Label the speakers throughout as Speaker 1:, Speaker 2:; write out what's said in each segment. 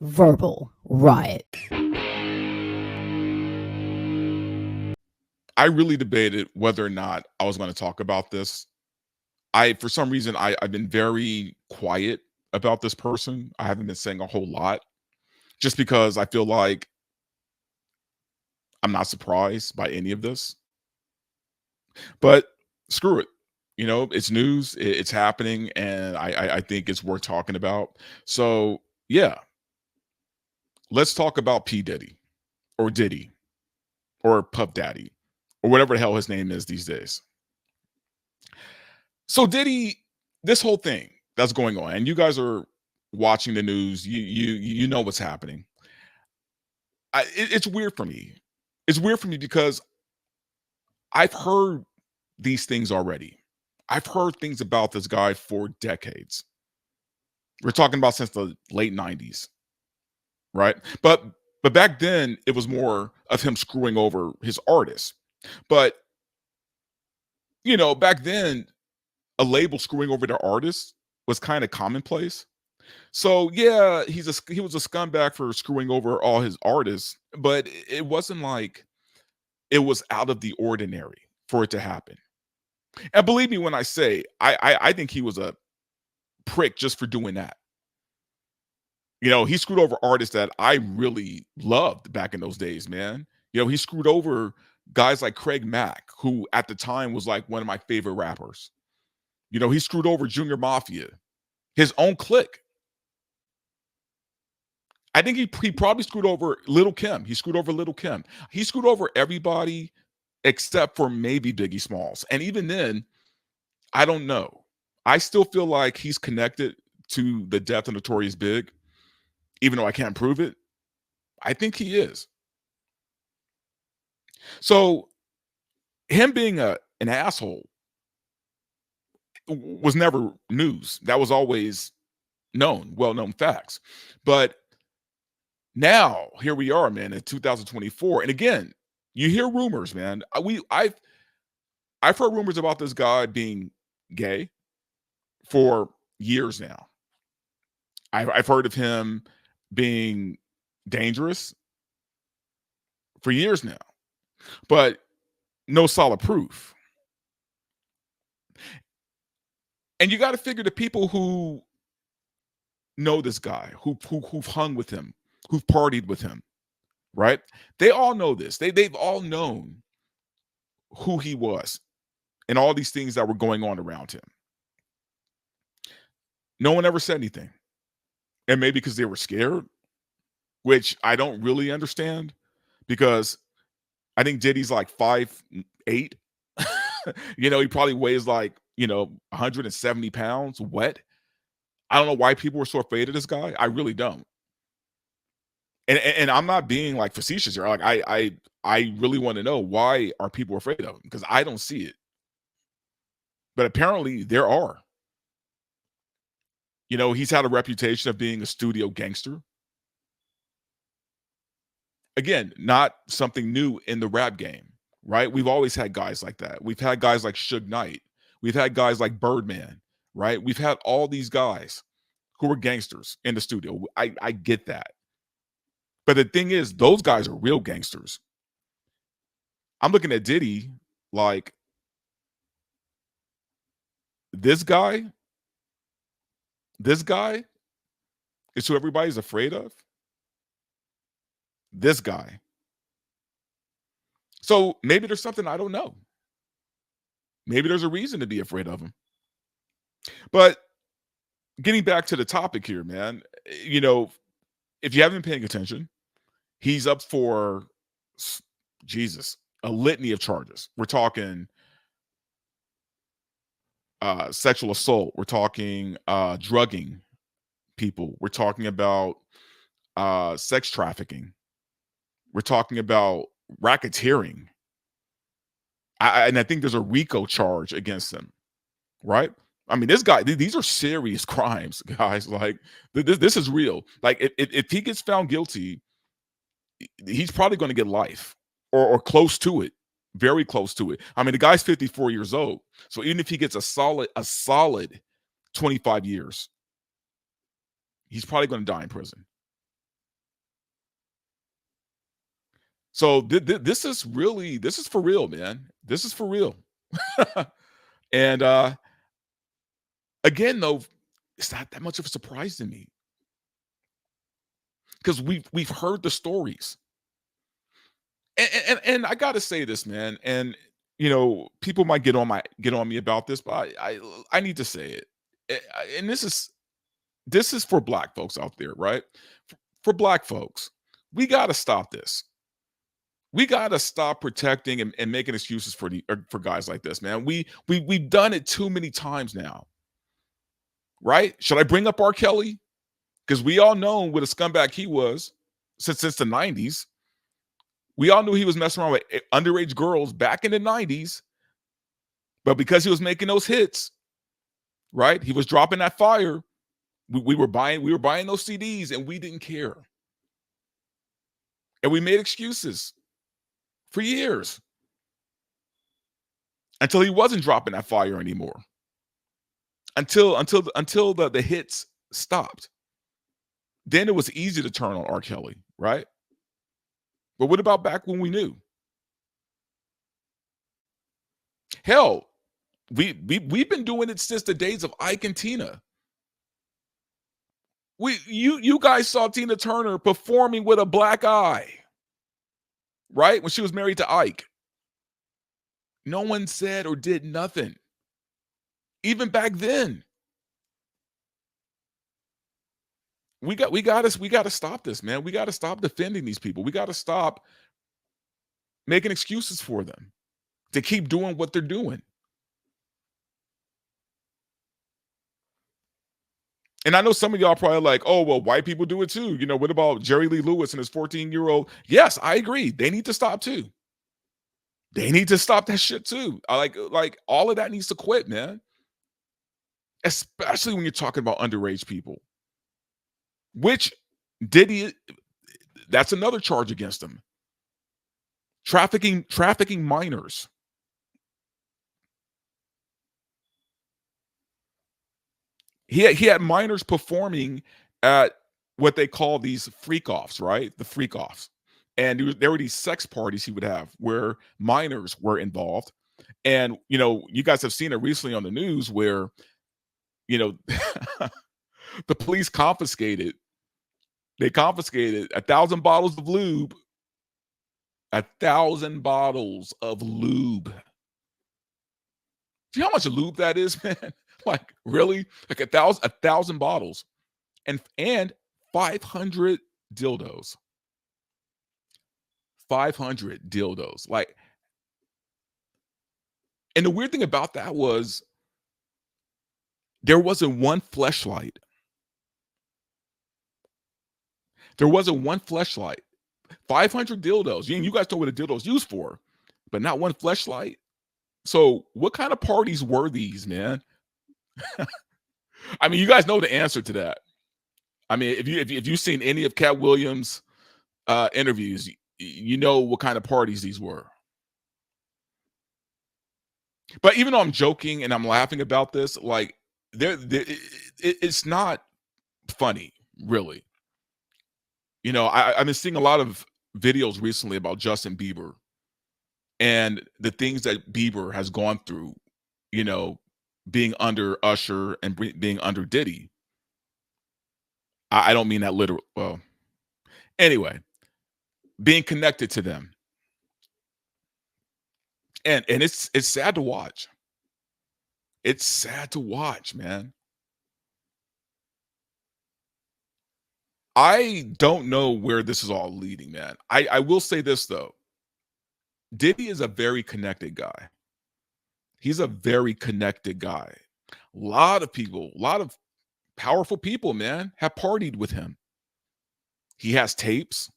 Speaker 1: verbal riot.
Speaker 2: I really debated whether or not I was going to talk about this. For some reason, I've been very quiet about this person. I haven't been saying a whole lot just because I feel like I'm not surprised by any of this. But screw it. It's news, it's happening, and I think it's worth talking about. So, yeah, let's talk about P. Diddy or Diddy or Puff Daddy or whatever the hell his name is these days. So Diddy, this whole thing that's going on, and you guys are watching the news, you know what's happening. It's weird for me. It's weird for me because I've heard these things already. I've heard things about this guy for decades. We're talking about since the late 90s, right? But back then it was more of him screwing over his artists. But back then a label screwing over their artists was kind of commonplace. So yeah, he was a scumbag for screwing over all his artists, but it wasn't like it was out of the ordinary for it to happen. And believe me when I say I think he was a prick just for doing that. He screwed over artists that I really loved back in those days, man. He screwed over guys like Craig Mack, who at the time was like one of my favorite rappers. He screwed over Junior Mafia, his own clique. I think he probably screwed over Little Kim. He screwed over Little Kim. He screwed over everybody except for maybe Biggie Smalls. And even then, I don't know. I still feel like he's connected to the death of Notorious Big, even though I can't prove it. I think he is. So him being an asshole was never news. That was always known, well-known facts. But now here we are, man, in 2024. And again, you hear rumors, man. I've heard rumors about this guy being gay for years now. I've heard of him being dangerous for years now, but no solid proof. And you got to figure the people who know this guy, who've hung with him, who've partied with him, right? They all know this. They've all known who he was and all these things that were going on around him. No one ever said anything. And maybe because they were scared, which I don't really understand because I think Diddy's like 5'8". He probably weighs like, 170 pounds wet. I don't know why people were so afraid of this guy. I really don't. And I'm not being like facetious here. Like I really want to know, why are people afraid of him? Because I don't see it. But apparently there are. He's had a reputation of being a studio gangster. Again, not something new in the rap game, right? We've always had guys like that. We've had guys like Suge Knight. We've had guys like Birdman, right? We've had all these guys who were gangsters in the studio. I get that. But the thing is, those guys are real gangsters. I'm looking at Diddy like, this guy is who everybody's afraid of. This guy. So maybe there's something I don't know. Maybe there's a reason to be afraid of him. But getting back to the topic here, man, if you haven't been paying attention, he's up for, Jesus, a litany of charges. We're talking sexual assault. We're talking drugging people. We're talking about sex trafficking. We're talking about racketeering. And I think there's a RICO charge against him, right? I mean, this guy, these are serious crimes, guys. Like, this is real. Like, if he gets found guilty, he's probably going to get life or close to it, very close to it. I mean, the guy's 54 years old. So even if he gets a solid 25 years, he's probably going to die in prison. So this is for real, man. This is for real. And again, though, it's not that much of a surprise to me because we've heard the stories. And I gotta say this, man. And people might get on me about this, but I need to say it. And this is for black folks out there, right? For black folks, we gotta stop this. We gotta stop protecting and making excuses for guys like this, man. We've done it too many times now, right? Should I bring up R. Kelly? Because we all know what a scumbag he was since the 90s. We all knew he was messing around with underage girls back in the 90s, but because he was making those hits, right? He was dropping that fire. We were buying those CDs and we didn't care. And we made excuses for years until he wasn't dropping that fire anymore. Until the hits stopped. Then it was easy to turn on R. Kelly, right? But what about back when we knew? Hell, we've been doing it since the days of Ike and Tina. You guys saw Tina Turner performing with a black eye, right? When she was married to Ike. No one said or did nothing. Even back then. We gotta stop this, man. We gotta stop defending these people. We gotta stop making excuses for them to keep doing what they're doing. And I know some of y'all probably like, oh, well, white people do it too. What about Jerry Lee Lewis and his 14-year-old? Yes, I agree. They need to stop too. They need to stop that shit too. I like all of that needs to quit, man. Especially when you're talking about underage people. Which Diddy, that's another charge against him. Trafficking minors. He had minors performing at what they call these freak offs, right? The freak offs. And there were these sex parties he would have where minors were involved. And you guys have seen it recently on the news where you know the police confiscated 1,000 bottles of lube. 1,000 bottles of lube. Do you know how much lube that is, man? Like, really? Like 1,000 bottles and 500 dildos. 500 dildos. Like, and the weird thing about that was there wasn't one fleshlight. There wasn't one fleshlight. 500 dildos. You guys know what a dildo's used for, but not one fleshlight. So, what kind of parties were these, man? I mean, you guys know the answer to that. I mean, if you've seen any of Cat Williams' interviews, you know what kind of parties these were. But even though I'm joking and I'm laughing about this, like it's not funny, really. I've been seeing a lot of videos recently about Justin Bieber and the things that Bieber has gone through, being under Usher and being under Diddy. I don't mean that literal. Well, anyway, being connected to them, and it's sad to watch. It's sad to watch, man. I don't know where this is all leading, man. I will say this though. Diddy is a very connected guy. He's a very connected guy. A lot of people, a lot of powerful people, man, have partied with him. He has tapes.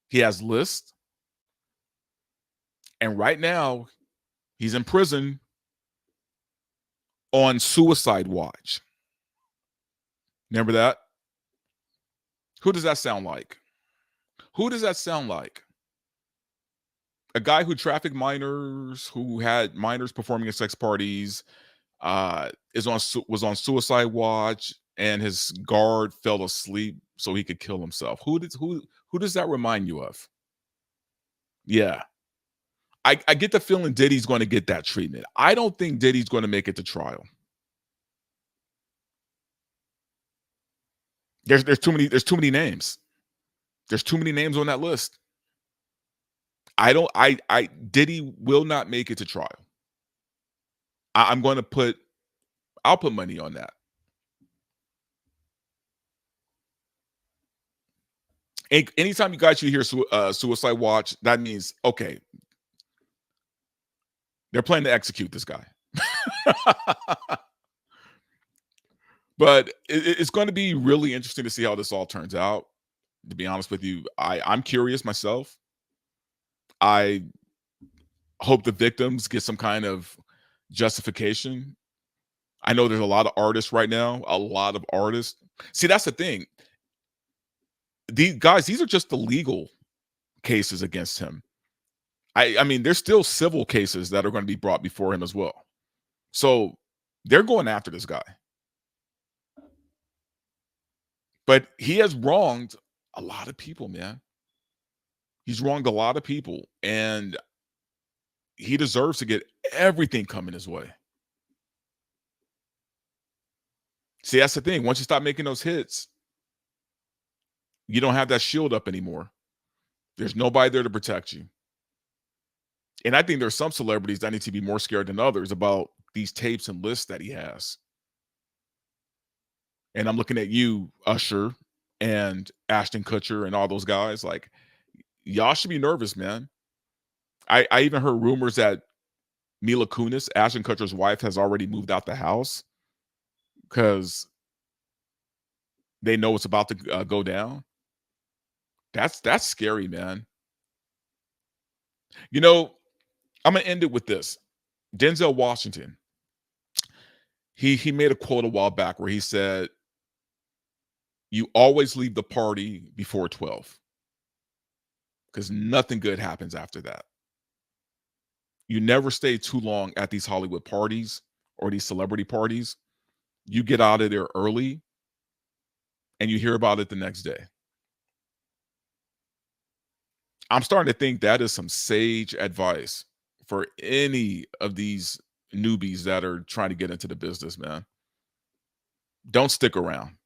Speaker 2: He has lists. And right now, he's in prison on suicide watch. Remember that? Who does that sound like? Who does that sound like? A guy who trafficked minors, who had minors performing at sex parties, was on suicide watch, and his guard fell asleep so he could kill himself. Who does that remind you of? Yeah. I get the feeling Diddy's gonna get that treatment. I don't think Diddy's gonna make it to trial. There's too many names. There's too many names on that list. I don't I Diddy will not make it to trial. I'm gonna put I'll put money on that. Anytime you guys you hear Suicide Watch, that means okay, they're planning to execute this guy. But it's going to be really interesting to see how this all turns out. To be honest with you, I'm curious myself. I hope the victims get some kind of justification. I know there's a lot of artists right now, a lot of artists. See, that's the thing. These guys, these are just the legal cases against him. I mean, there's still civil cases that are going to be brought before him as well. So they're going after this guy. But he has wronged a lot of people, man. He's wronged a lot of people, and he deserves to get everything coming his way. See, that's the thing. Once you stop making those hits, you don't have that shield up anymore. There's nobody there to protect you. And I think there's some celebrities that need to be more scared than others about these tapes and lists that he has. And I'm looking at you, Usher, and Ashton Kutcher, and all those guys. Like, y'all should be nervous, man. I even heard rumors that Mila Kunis, Ashton Kutcher's wife, has already moved out the house because they know it's about to go down. That's scary, man. You know, I'm gonna end it with this. Denzel Washington, he made a quote a while back where he said, "You always leave the party before 12 because nothing good happens after that. You never stay too long at these Hollywood parties or these celebrity parties. You get out of there early and you hear about it the next day." I'm starting to think that is some sage advice for any of these newbies that are trying to get into the business, man. Don't stick around.